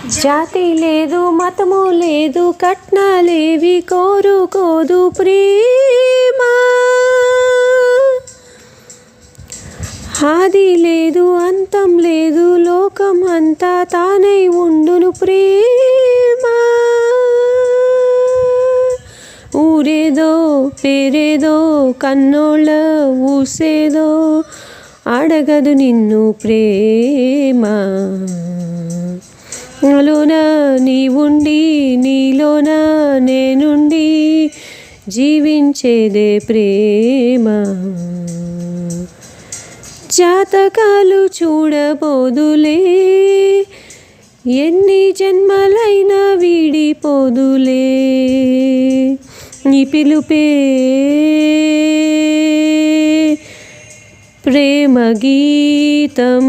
జాతి లేదు మతము లేదు కట్నాలేవి కోరుకోదు ప్రేమ. ఆది లేదు అంతం లేదు లోకం అంతా తానై ఉండును ప్రేమ. ఊరేదో పేరేదో కన్నోళ్ళ ఊసేదో అడగదు నిన్ను ప్రేమ. నాలోన నీవుండి నీలోన నేనుండి జీవించేదే ప్రేమ. జాతకాలు చూడబోదులే ఎన్ని జన్మలైనా వీడిపోదులే. నీ పిలుపే ప్రేమ గీతం.